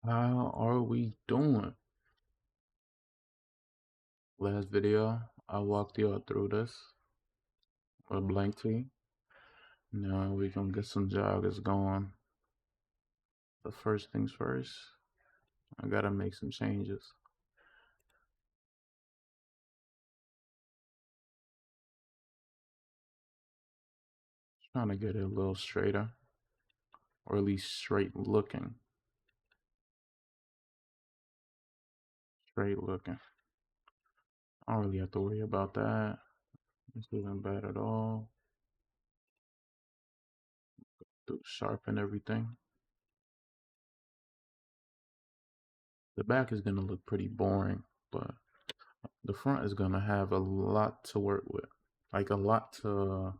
How are we doing? Last video, I walked you all through this with a blank tee. Now we gonna get some joggers going. But first things first, I gotta make some changes. Trying to get it a little straighter, or at least straight looking. Straight looking. I don't really have to worry about that. It's even bad at all. To sharpen everything. The back is gonna look pretty boring, but the front is gonna have a lot to work with. Like a lot to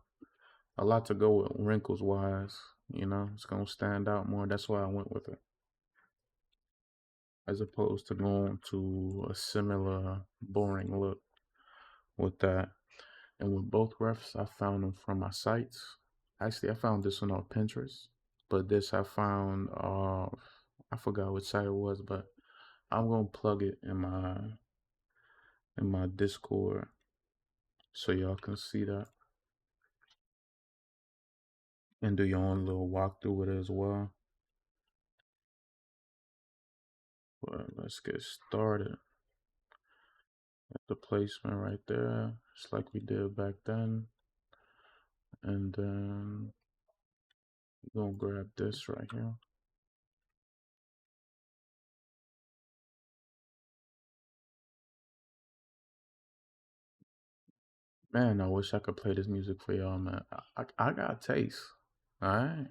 go with wrinkles wise. It's gonna stand out more. That's why I went with it, as opposed to going to a similar boring look with that. And with both refs, I found them from my sites. Actually, I found this one on Pinterest, but this I found I forgot which site it was, but I'm gonna plug it in my Discord so y'all can see that and do your own little walkthrough with it as well. But let's get started. At the placement right there, just like we did back then. And then we're gonna grab this right here. Man, I wish I could play this music for y'all, man. I got taste. Alright?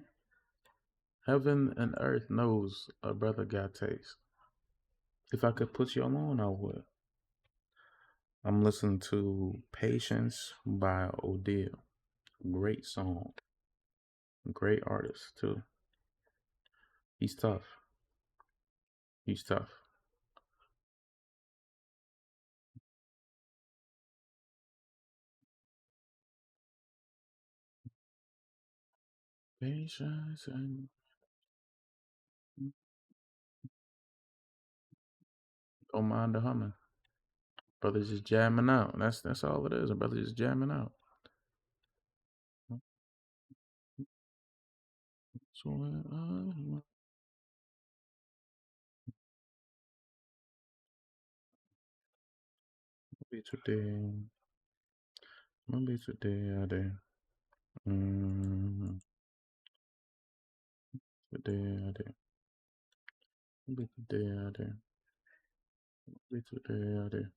Heaven and earth knows a brother got taste. If I could put y'all on, I would. I'm listening to Patience by Odile. Great song. Great artist, too. He's tough. He's tough. Patience and don't mind the humming. Brother just jamming out. That's all it is. A brother just jamming out. So maybe today I did. Today I did. Maybe today I did. Maybe today I did.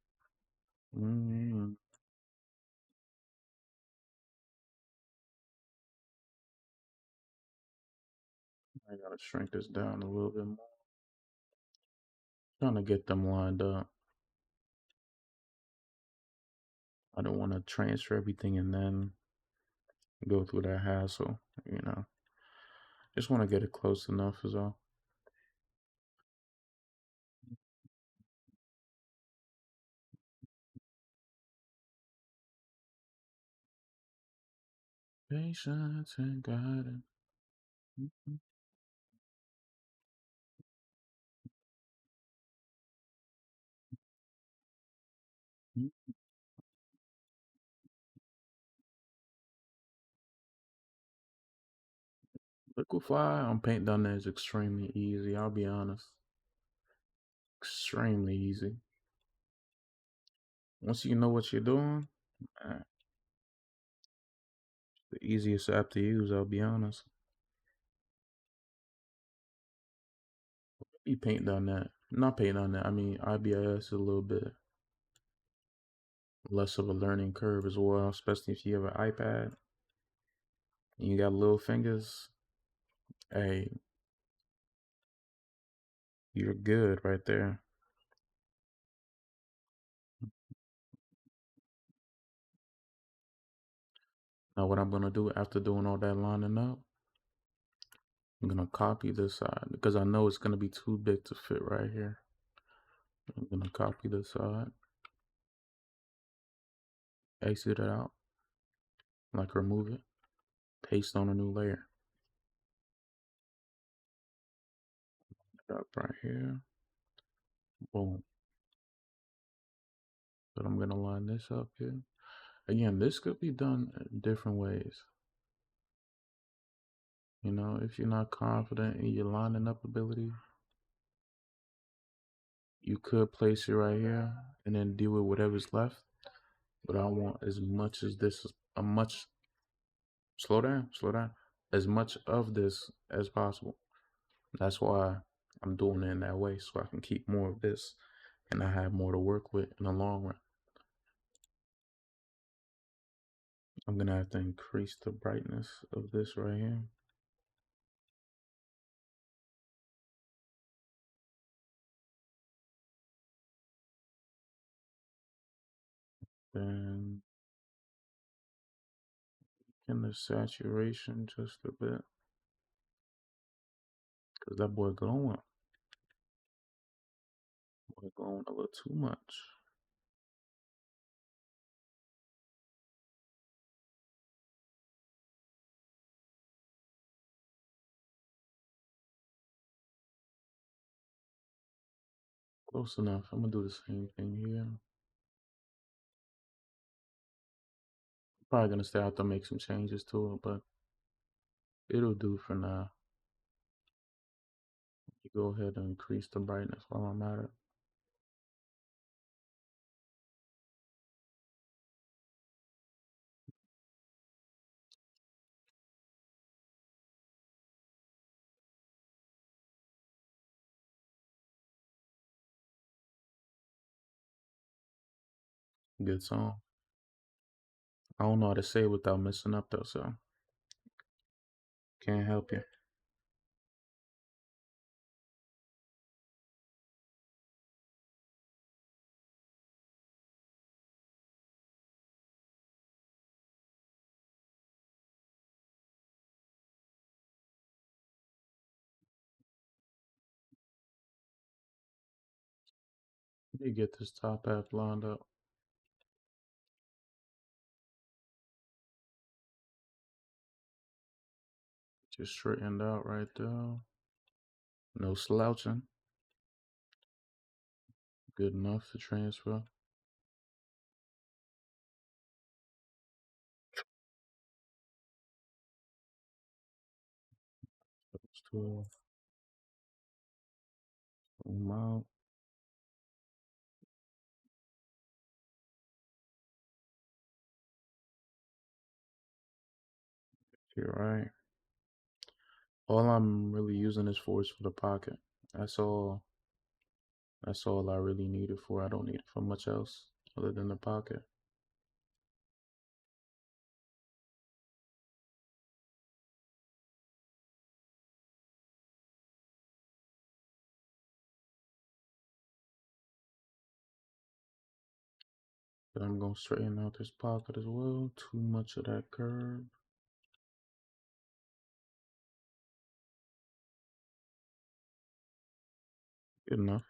I gotta shrink this down a little bit more. Trying to get them lined up. I don't want to transfer everything and then go through that hassle. Just want to get it close enough is all. Patience and guidance. Liquify on paint down there is extremely easy. I'll be honest. Extremely easy. Once you know what you're doing, the easiest app to use, I'll be honest. You paint down that. Not paint on that. I mean, IBIS is a little bit less of a learning curve as well, especially if you have an iPad and you got little fingers. Hey, you're good right there. Now, what I'm going to do after doing all that lining up, I'm going to copy this side because I know it's going to be too big to fit right here. I'm going to copy this side, exit it out, like remove it, paste on a new layer. Stop right here. Boom. But I'm gonna line this up here. Again, this could be done in different ways. You know, if you're not confident in your lining up ability, you could place it right here and then deal with whatever's left. But I want as much as this, a much, slow down, as much of this as possible. That's why I'm doing it in that way, so I can keep more of this and I have more to work with in the long run. I'm gonna have to increase the brightness of this right here. Then in the saturation just a bit, cause that boy glowing a little too much. Close enough. I'm gonna do the same thing here. Probably gonna stay out to make some changes to it, but it'll do for now. You go ahead and increase the brightness while I'm at it. Good song. I don't know how to say it without messing up though, so can't help you. Let me get this top half lined up. Just straightened out right there. No slouching. Good enough to transfer. Still zoom out. You're right. All I'm really using this for is for the pocket. That's all. That's all I really need it for. I don't need it for much else other than the pocket. But I'm gonna straighten out this pocket as well. Too much of that curve. Good enough.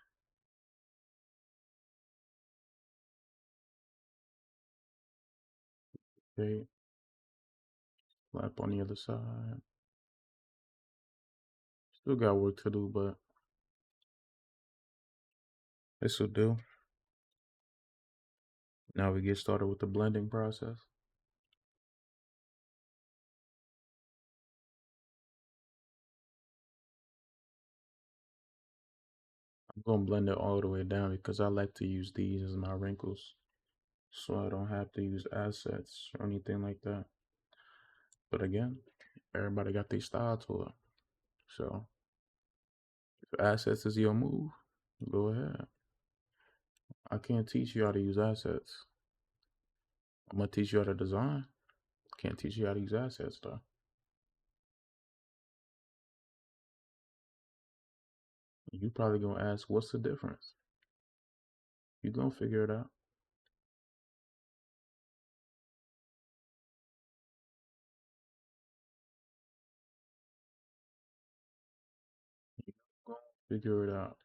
Okay. Lap on the other side. Still got work to do, but this will do. Now we get started with the blending process. I'm gonna blend it all the way down because I like to use these as my wrinkles, so I don't have to use assets or anything like that. But again, everybody got their style to it. So if assets is your move, go ahead. I can't teach you how to use assets. I'm gonna teach you how to design. Can't teach you how to use assets though. You probably gonna ask, what's the difference? You gonna figure it out. You gonna figure it out.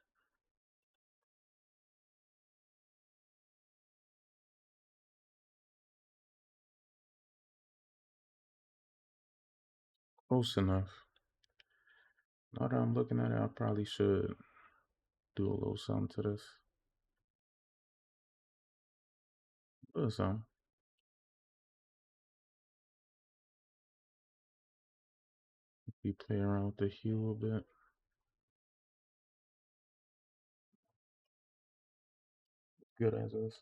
Close enough. Now that I'm looking at it, I probably should do a little something to this. A little something. Be playing around with the hue a bit. Good as is.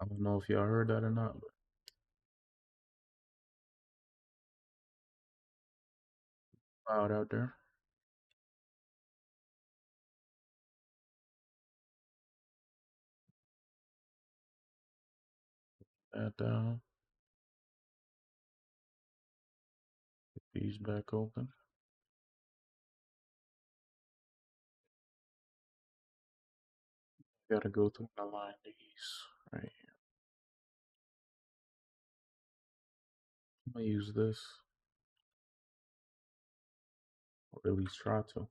I don't know if y'all heard that or not, but loud out there. That down. Get these back open. Gotta go through and align these right here. I'm gonna use this, or at least try to.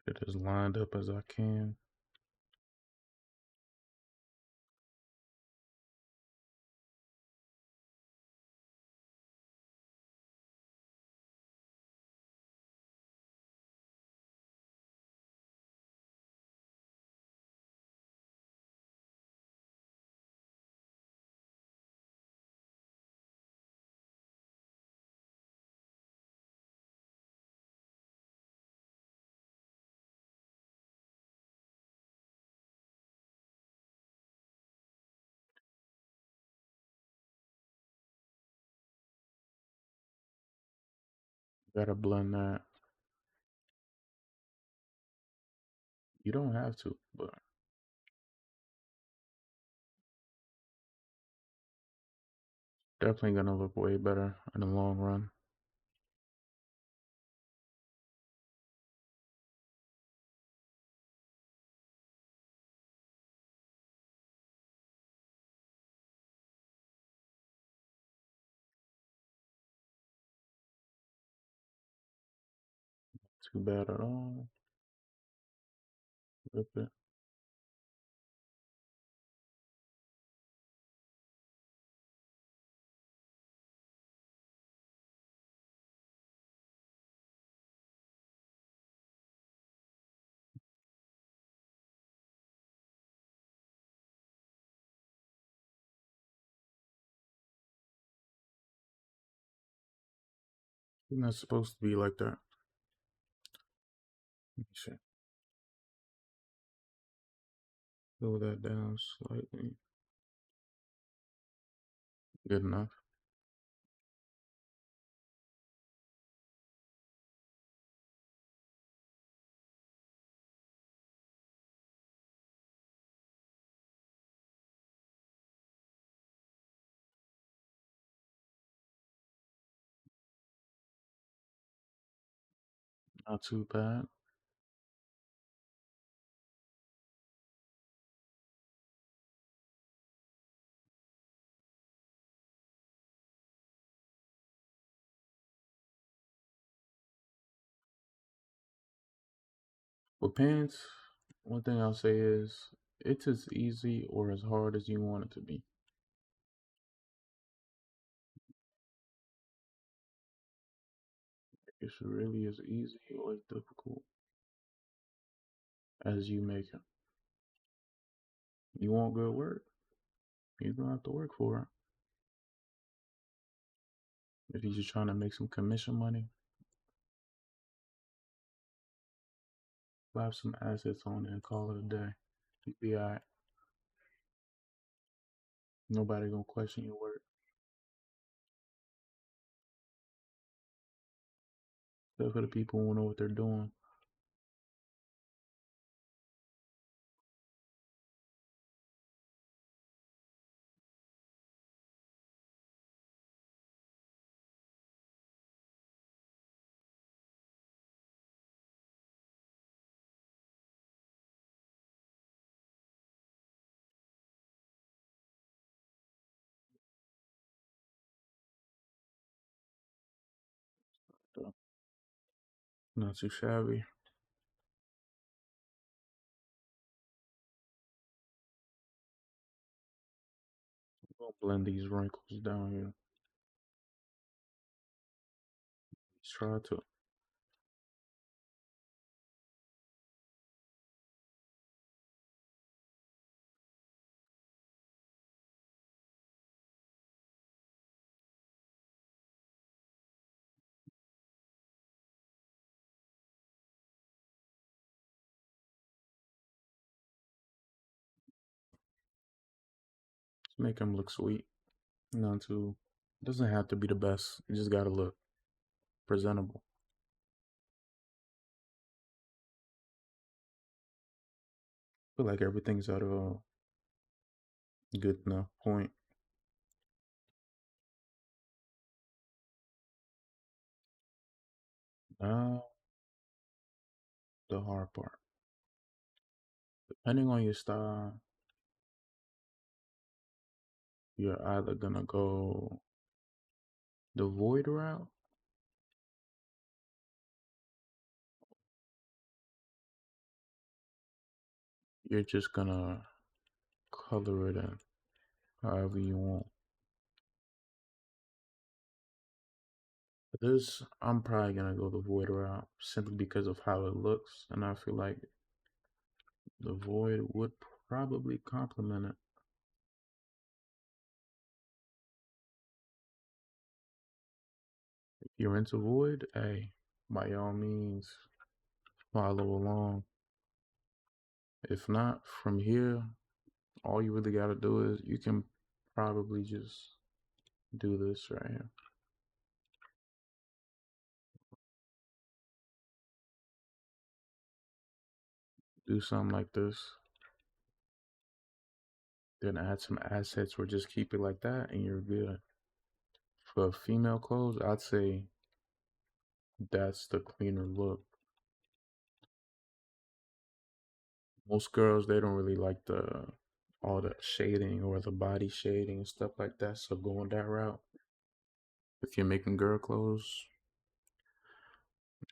Get it as lined up as I can. Gotta blend that. You don't have to, but definitely gonna look way better in the long run. Too bad at all. Rip it. It's not supposed to be like that. Let me see. Slow that down slightly. Good enough. Not too bad. With pants, one thing I'll say is it's as easy or as hard as you want it to be. It's really as easy or as difficult as you make it. You want good work? You're gonna have to work for it. If you're just trying to make some commission money, slap some assets on it and call it a day. You be alright. Nobody gonna question your work. Except for the people who know what they're doing. So, not too shabby. I'll blend these wrinkles down here. Let's try to make them look sweet. Not too. Doesn't have to be the best. You just gotta look presentable. Feel like everything's at a good enough point. Now the hard part. Depending on your style, you're either gonna go the void route. You're just gonna color it in however you want. This, I'm probably gonna go the void route simply because of how it looks, and I feel like the void would probably complement it. If you're into void, hey, by all means, follow along. If not, from here, all you really gotta do is you can probably just do this right here. Do something like this. Then add some assets or just keep it like that and you're good. For female clothes, I'd say that's the cleaner look. Most girls, they don't really like the all the shading or the body shading and stuff like that. So going that route, if you're making girl clothes,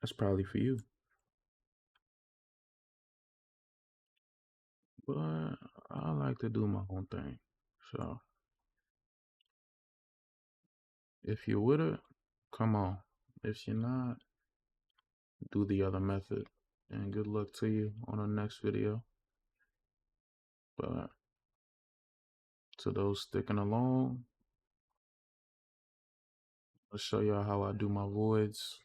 that's probably for you. But I like to do my own thing. So if you're with it, come on. If you're not, do the other method. And good luck to you on the next video. But to those sticking along, I'll show y'all how I do my voids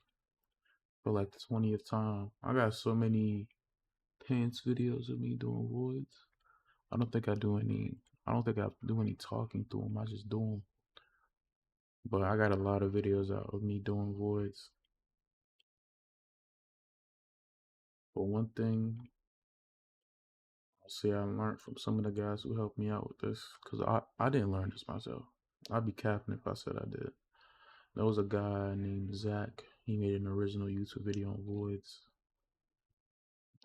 for like the 20th time. I got so many pants videos of me doing voids. I don't think I do any. I don't think I do any talking through them. I just do them. But I got a lot of videos out of me doing voids. But one thing I'll say I learned from some of the guys who helped me out with this, because I didn't learn this myself. I'd be capping if I said I did. There was a guy named Zach. He made an original YouTube video on voids.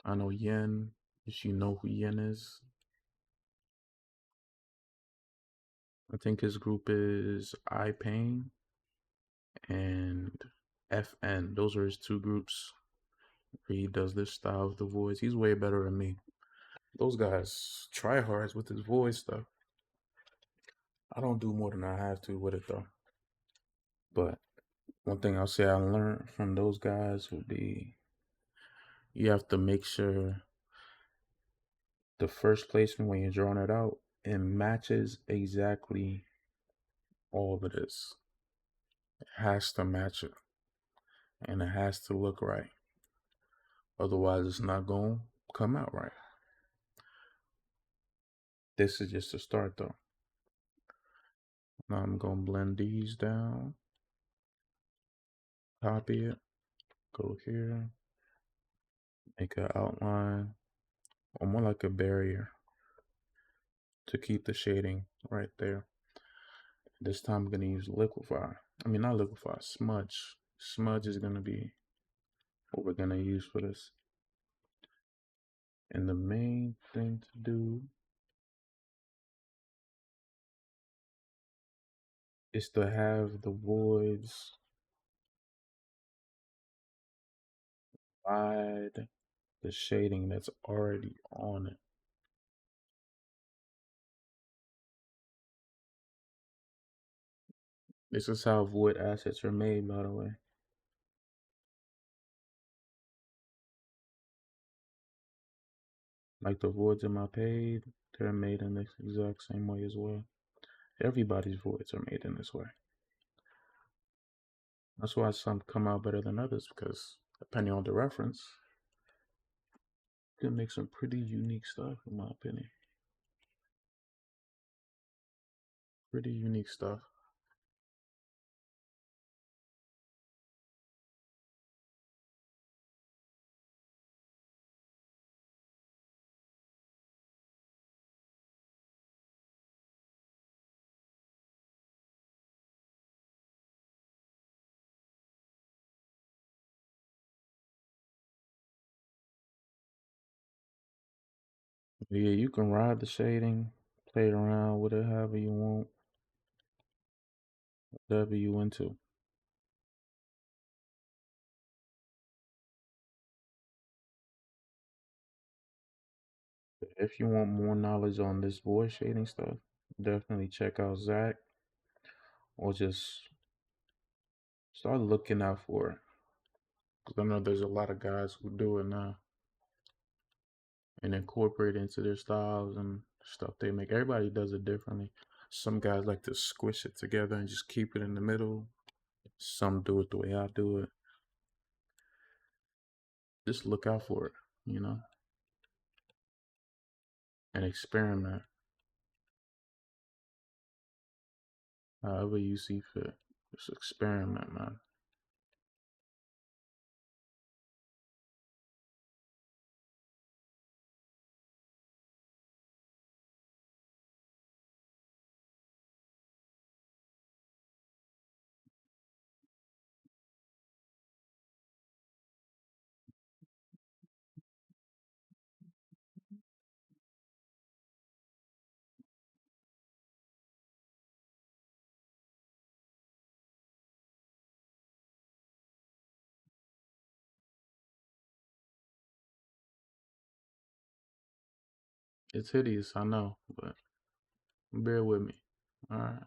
I know Yen, if you know who Yen is. I think his group is iPain and FN. Those are his two groups where he does this style of the voice. He's way better than me. Those guys try hard with his voice stuff. I don't do more than I have to with it though. But one thing I'll say I learned from those guys would be you have to make sure the first placement when you're drawing it out, it matches exactly all of this. It has to match it. And it has to look right. Otherwise, it's not going to come out right. This is just a start though. Now I'm going to blend these down. Copy it. Go here. Make an outline. Or more like a barrier. To keep the shading right there. This time I'm going to use liquify. I mean, not liquify, smudge. Smudge is going to be what we're going to use for this. And the main thing to do is to have the voids hide the shading that's already on it. This is how void assets are made, by the way. Like the voids in my page, they're made in this exact same way as well. Everybody's voids are made in this way. That's why some come out better than others, because depending on the reference, you can make some pretty unique stuff, in my opinion. Pretty unique stuff. Yeah, you can ride the shading, play around with it however you want, whatever you into. If you want more knowledge on this voice shading stuff, definitely check out Zach, or just start looking out for it. Because I know there's a lot of guys who do it now and incorporate it into their styles and stuff they make. Everybody does it differently. Some guys like to squish it together and just keep it in the middle. Some do it the way I do it. Just look out for it, you know, and experiment however you see fit. Just experiment, man. It's hideous, I know, but bear with me. All right.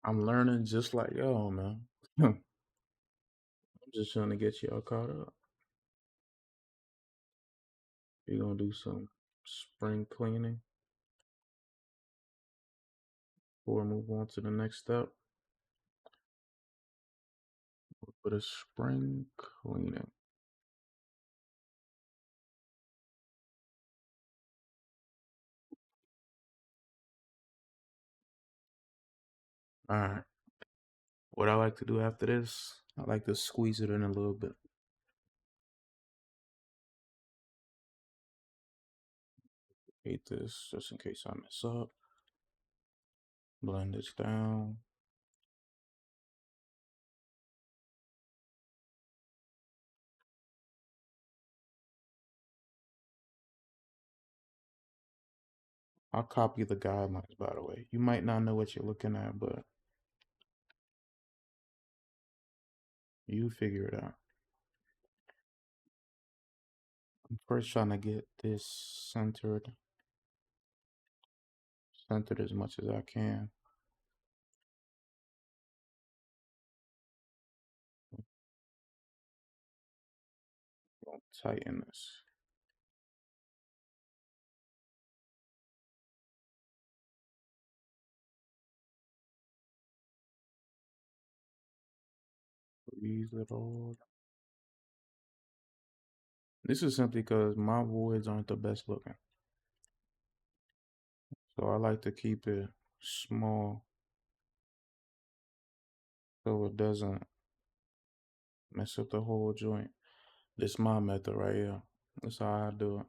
I'm learning just like y'all, man. I'm just trying to get y'all caught up. We're gonna do some spring cleaning before we move on to the next step. For the spring cleaning. All right. What I like to do after this, I like to squeeze it in a little bit. Hate this just in case I mess up. Blend this down. I'll copy the guidelines, by the way. You might not know what you're looking at, but you figure it out. I'm first trying to get this centered as much as I can. Don't tighten this. Squeeze it all. This is simply because my voids aren't the best looking. So I like to keep it small so it doesn't mess up the whole joint. This my method right here. That's how I do it.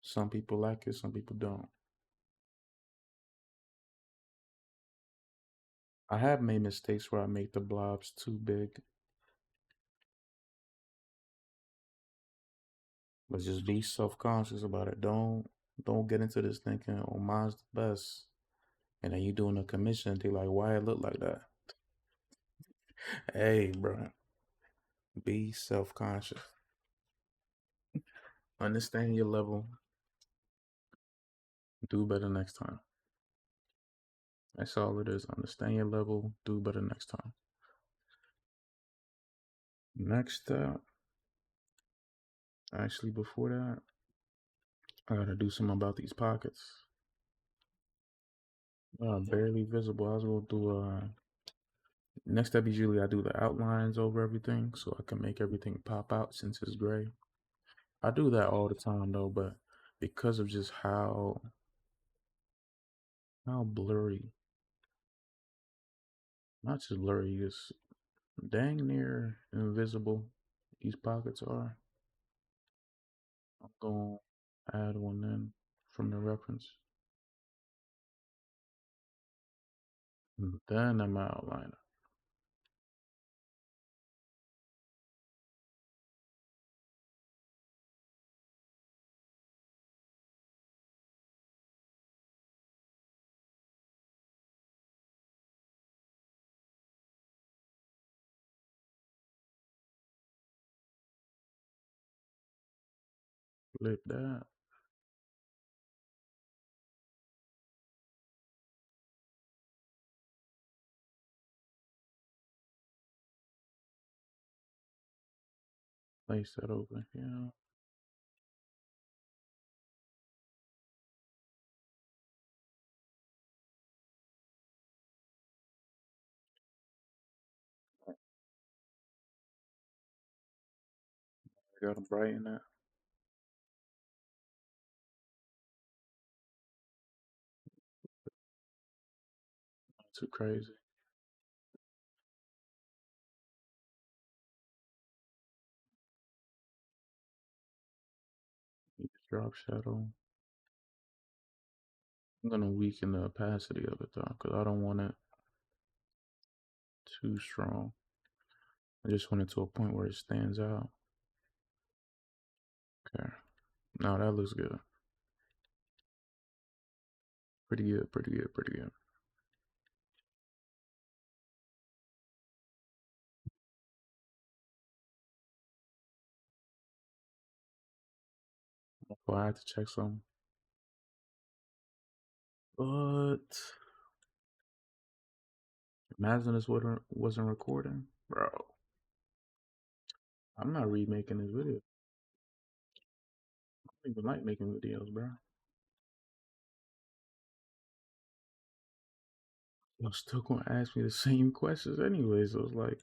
Some people like it, some people don't. I have made mistakes where I make the blobs too big, but just be self-conscious about it. Don't get into this thinking, oh, mine's the best, and then you doing a commission. They like, why it look like that? Hey, bro, be self-conscious. Understand your level. Do better next time. That's all it is. Understand your level. Do better next time. Next up, actually, before that, I gotta do something about these pockets. Barely visible. I was gonna do next up. Usually, I do the outlines over everything so I can make everything pop out since it's gray. I do that all the time though, but because of just how blurry, not just blurry, it's dang near invisible these pockets are. I'm gonna add one in from the reference. And then I'm outline. Flip that. Place that over here. I gotta brighten that. Not too crazy. You just drop shadow. I'm gonna weaken the opacity of it though, because I don't want it too strong. I just want it to a point where it stands out. Okay. Now that looks good. Pretty good, pretty good, pretty good. Well, I had to check something. But imagine this wasn't recording. Bro, I'm not remaking this video. I don't even like making videos, bro. You're still gonna ask me the same questions anyway. So it's like,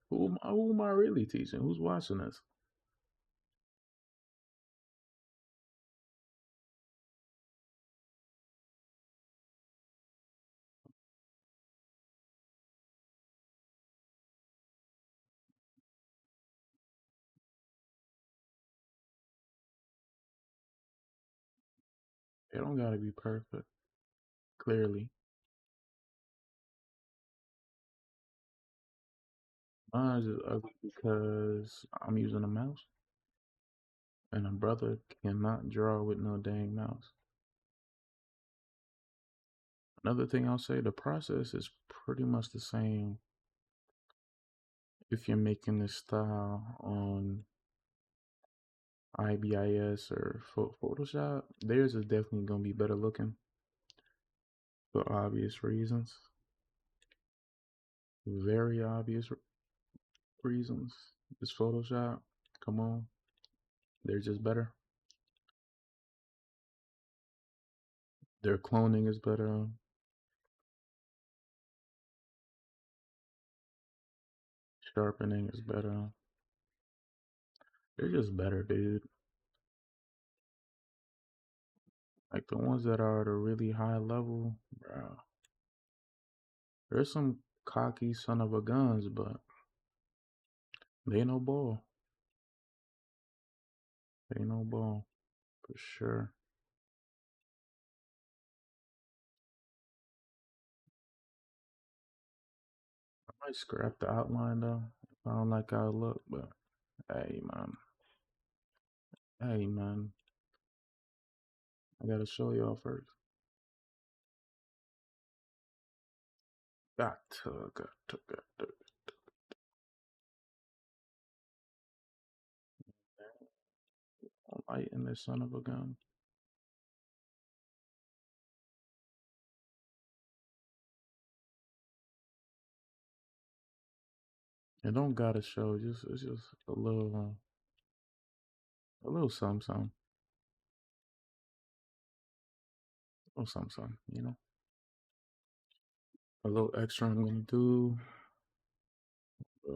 who am I really teaching? Who's watching this? It don't gotta be perfect. Clearly, mine's just ugly because I'm using a mouse, and a brother cannot draw with no dang mouse. Another thing I'll say, the process is pretty much the same if you're making this style on IBIS or Photoshop. Theirs is definitely gonna be better looking for obvious reasons. Very obvious reasons. It's Photoshop. Come on, they're just better. Their cloning is better. Sharpening is better. They're just better, dude. Like the ones that are at a really high level, bro. There's some cocky son of a guns, but they no ball. They no ball for sure. I might scrap the outline though. If I don't like how it look, but hey man, hey man, I gotta show y'all first. Got to. Lighten this son of a gun. It don't gotta show. Just it's just a little something, something, a little something, something. You know, a little extra. I'm gonna do. But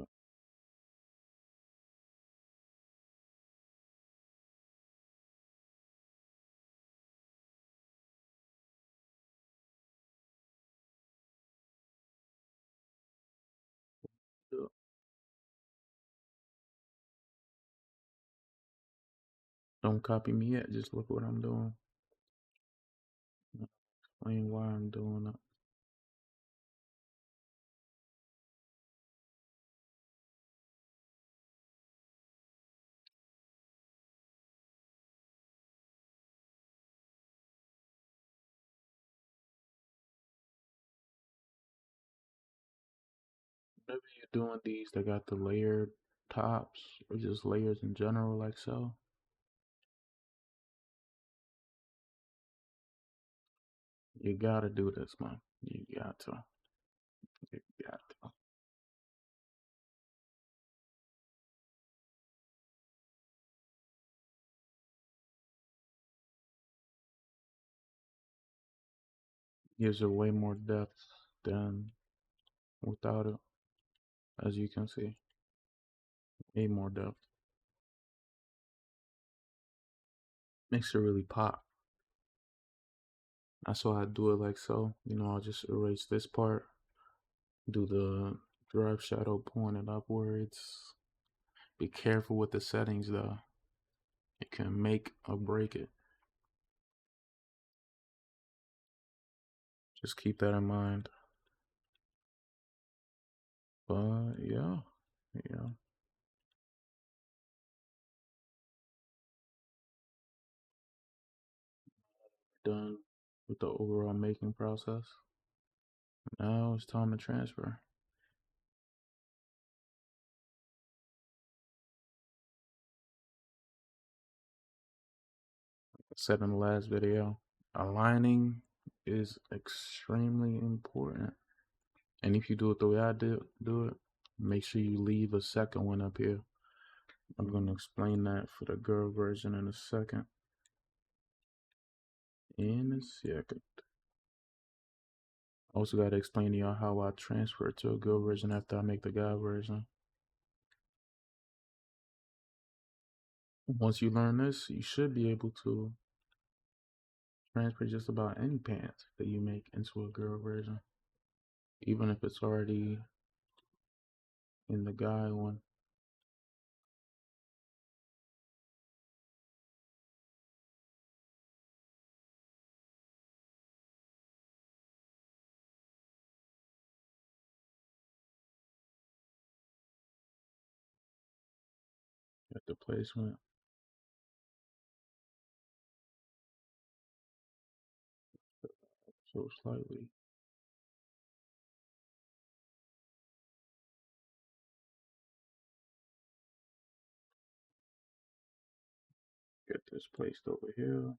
uh, don't copy me yet. Just look what I'm doing. Explain why I'm doing it. Maybe you're doing these that got the layered tops or just layers in general, like so. You gotta do this, man. You got to. You got to. Gives it way more depth than without it, as you can see. Way more depth. Makes it really pop. That's why I do it like so. You know, I'll just erase this part, do the drive shadow pointed upwards. Be careful with the settings though. It can make or break it. Just keep that in mind. But yeah, yeah, done with the overall making process. Now it's time to transfer. Like I said in the last video, aligning is extremely important. And if you do it the way I do it, make sure you leave a second one up here. I'm going to explain that for the girl version in a second. In a second. Also got to explain to y'all how I transfer to a girl version after I make the guy version. Once you learn this, you should be able to transfer just about any pants that you make into a girl version, even if it's already in the guy one. At the placement, so slightly. Get this placed over here.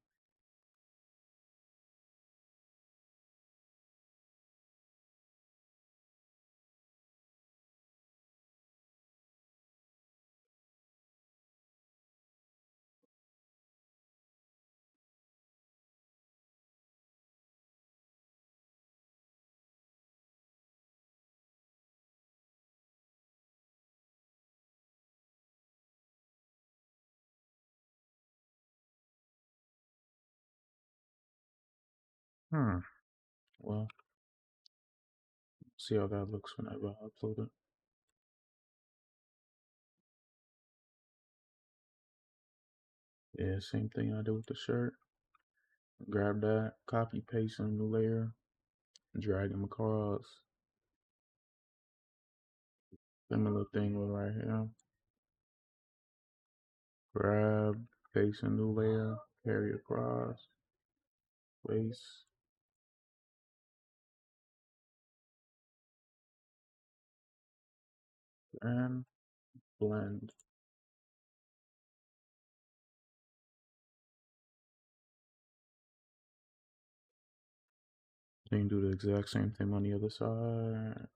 Hmm. Well, see how that looks whenever I upload it. Yeah, same thing I do with the shirt. Grab that, copy, paste in a new layer, drag them across. Similar thing right here. Grab, paste a new layer, carry across, place, and blend. Then you do the exact same thing on the other side.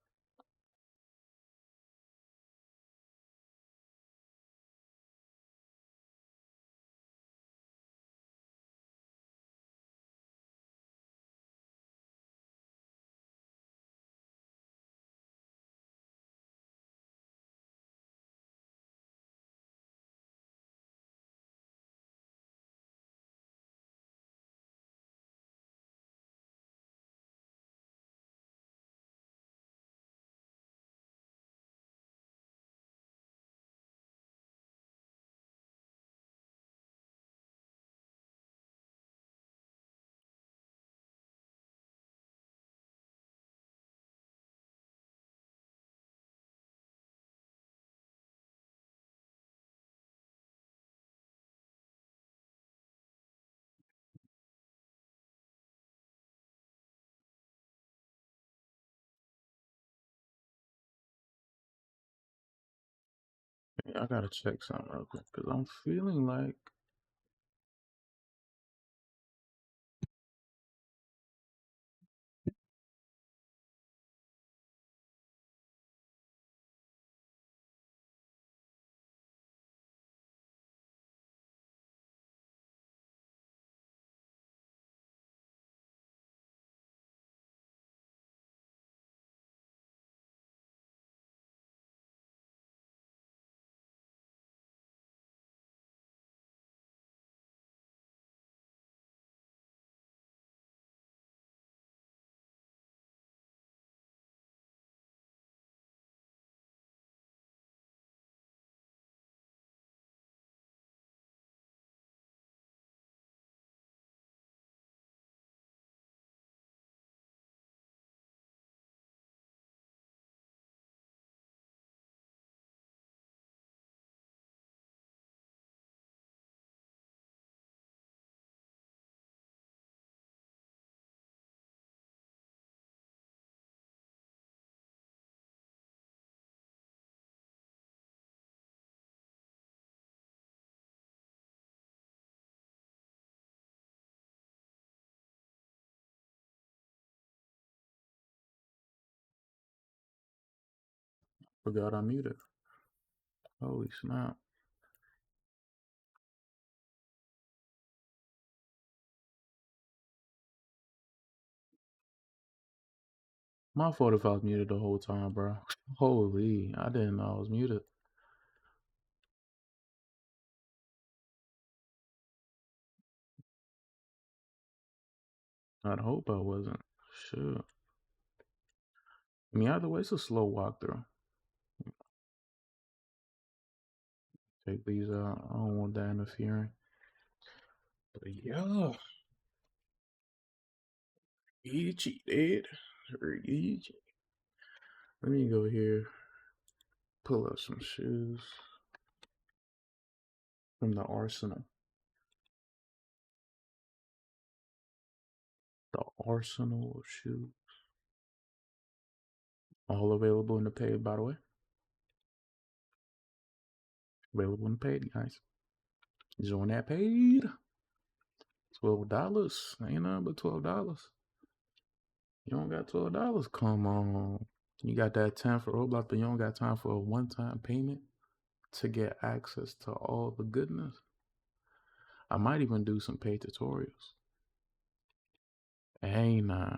I gotta check something real quick because I'm feeling like forgot I muted. Holy snap! My fault if I was muted the whole time, bro. Holy, I didn't know I was muted. I'd hope I wasn't. Sure. I mean, either way, it's a slow walkthrough. Take these out. I don't want that interfering. But yeah, he cheated. Let me go here, pull up some shoes from the arsenal. The arsenal of shoes. All available in the paid, by the way. Available in the paid, guys. Join that paid. $12. Ain't nothing but $12. You don't got $12. Come on. You got that time for Roblox, but you don't got time for a one-time payment to get access to all the goodness. I might even do some paid tutorials. Hey, nah.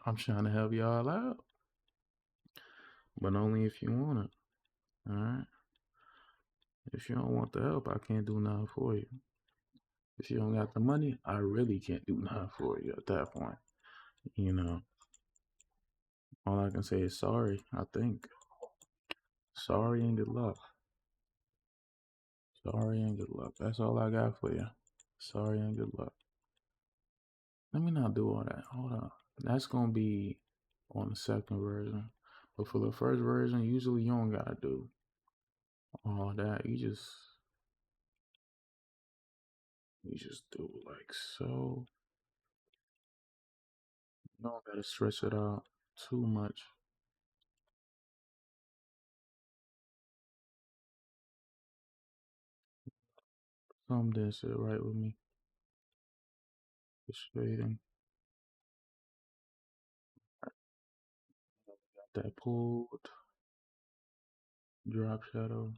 I'm trying to help y'all out. But only if you want it. Alright? If you don't want the help, I can't do nothing for you. If you don't got the money, I really can't do nothing for you at that point. You know, all I can say is sorry, I think. Sorry and good luck. Sorry and good luck. That's all I got for you. Sorry and good luck. Let me not do all that. Hold on. That's gonna be on the second version. But for the first version, usually you don't gotta do all that. You just do like so. You don't gotta stretch it out too much. Some didn't sit right with me. Frustrating. Got that pulled. Drop shadow.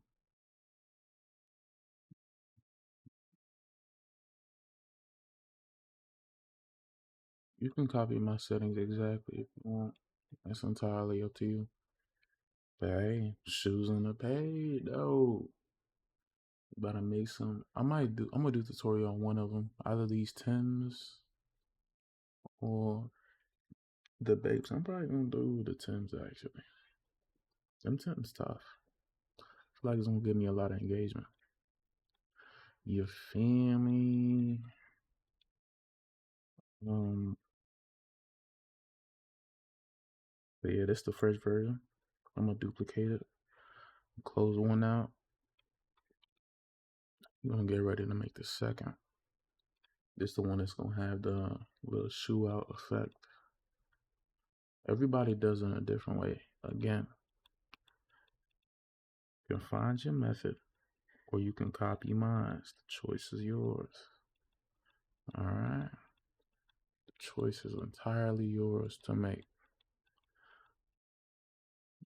You can copy my settings exactly if you want. That's entirely up to you. But hey, shoes in the page, though. About to make some. I'm gonna do a tutorial on one of them. Either these Tims or the Babes. I'm probably gonna do the Tims actually. Them Tims tough. I feel like it's gonna give me a lot of engagement. You feel me? Um, but yeah, this the first version. I'm gonna duplicate it. Close one out. I'm gonna get ready to make the second. This the one that's gonna have the little shoe out effect. Everybody does it in a different way. Again, You can find your method or you can copy mine. The choice is yours. All right. The choice is entirely yours to make.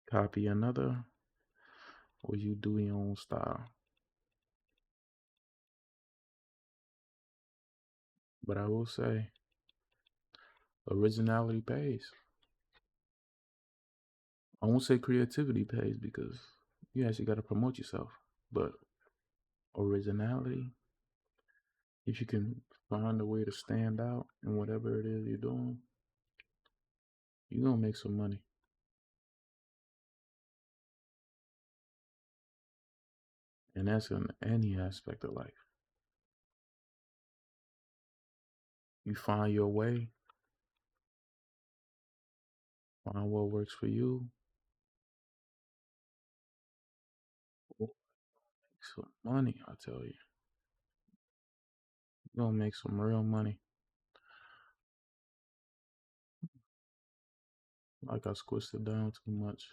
Copy another or you do your own style. But I will say, originality pays. I won't say creativity pays because you actually got to promote yourself. But originality, if you can find a way to stand out in whatever it is you're doing, you're going to make some money. And that's in any aspect of life. You find your way, find what works for you, make some money, I tell you. You're going to make some real money. Like I squished it down too much.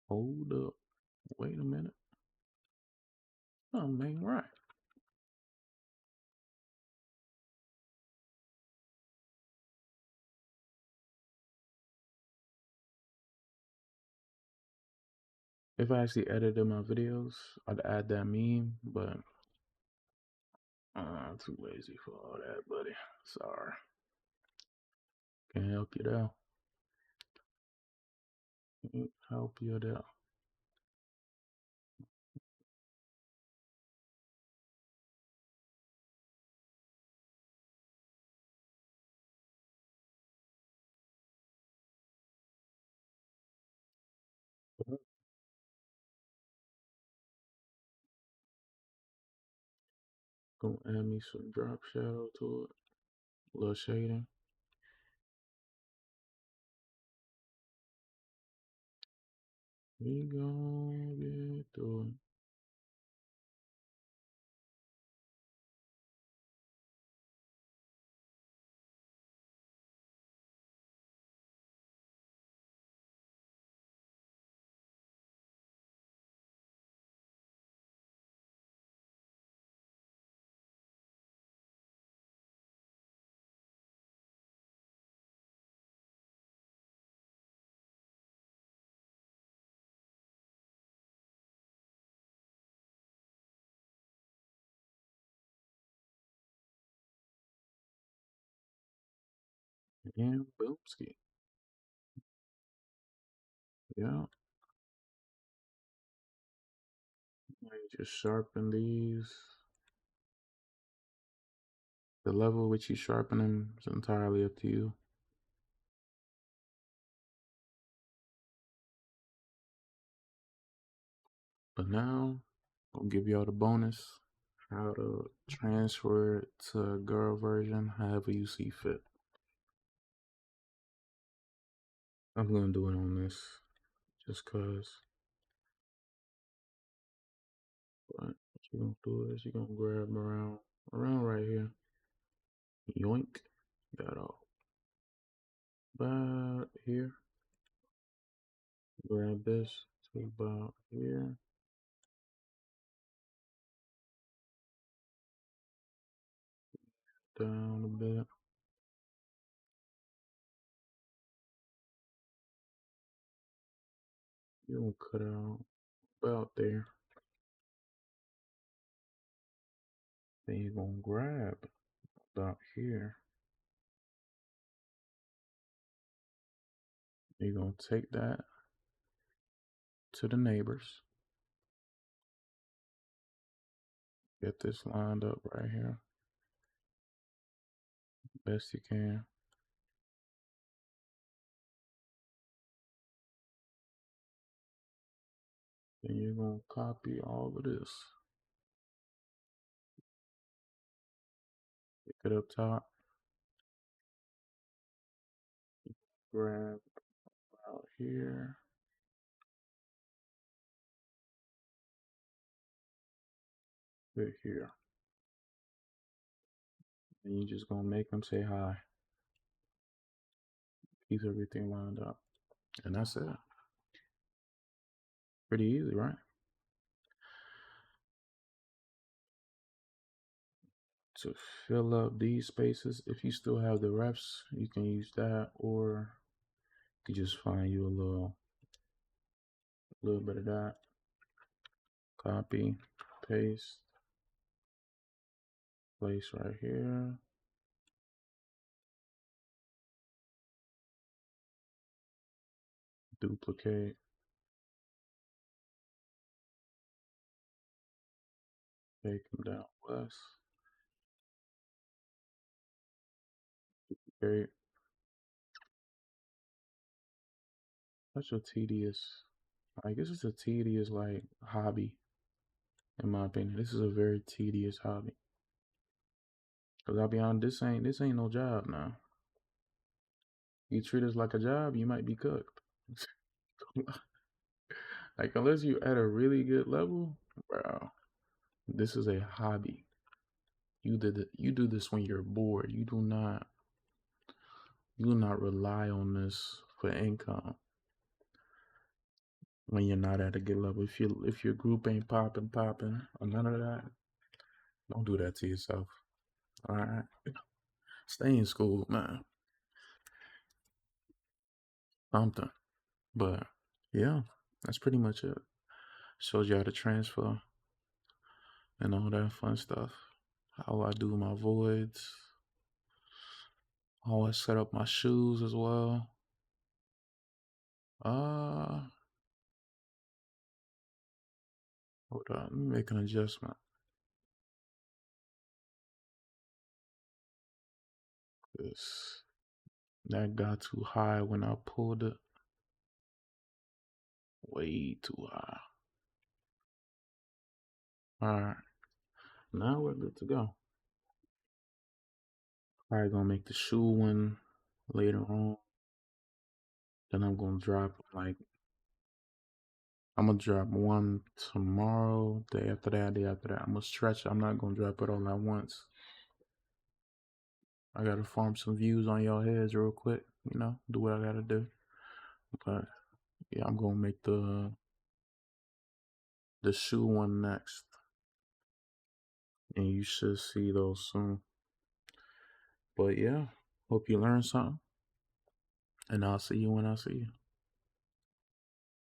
Hold up. Wait a minute. Something ain't right. If I actually edited my videos, I'd add that meme, but I'm too lazy for all that, buddy. Sorry. Can't help you there. Can't help you there. Gonna add me some drop shadow to it. A little shading. We gon' get through it. And boomski. Yeah. I just sharpen these. The level which you sharpen them is entirely up to you. But now, I'll give y'all the bonus. How to transfer it to a girl version, however you see fit. I'm gonna do it on this, just cause. But what you gonna do is you gonna grab around right here. Yoink, that all. About here. Grab this to about here. Down a bit. You gonna cut out about there. Then you're gonna grab about here. You're gonna take that to the neighbors. Get this lined up right here. Best you can. Then you're gonna copy all of this. Pick it up top. Grab out here. Put here. And you're just gonna make them say hi. Keep everything lined up. And that's it. Pretty easy, right? To fill up these spaces, if you still have the reps, you can use that, or you can just find you a little bit of that. Copy, paste, place right here. Duplicate, take them down west. Great. Such a tedious, I guess it's a tedious like hobby, in my opinion. This is a very tedious hobby. Cause I'll be honest, this ain't no job now. You treat this like a job, you might be cooked. Like unless you at a really good level, bro. This is a hobby. You do this when you're bored. You do not rely on this for income when you're not at a good level. If your group ain't popping or none of that, don't do that to yourself. All right, stay in school, man. Something. But yeah, that's pretty much it. Shows you how to transfer and all that fun stuff. How I do my voids. How I set up my shoes as well. Uh, Hold on, let me make an adjustment. Cause that got too high when I pulled it. Way too high. Alright, now we're good to go. Probably gonna make the shoe one later on. Then I'm gonna drop one tomorrow, day after that, day after that. I'm gonna stretch it. I'm not gonna drop it all at once. I gotta farm some views on y'all heads real quick, do what I gotta do. But yeah, I'm gonna make the shoe one next. And you should see those soon. But yeah, hope you learned something. And I'll see you when I see you.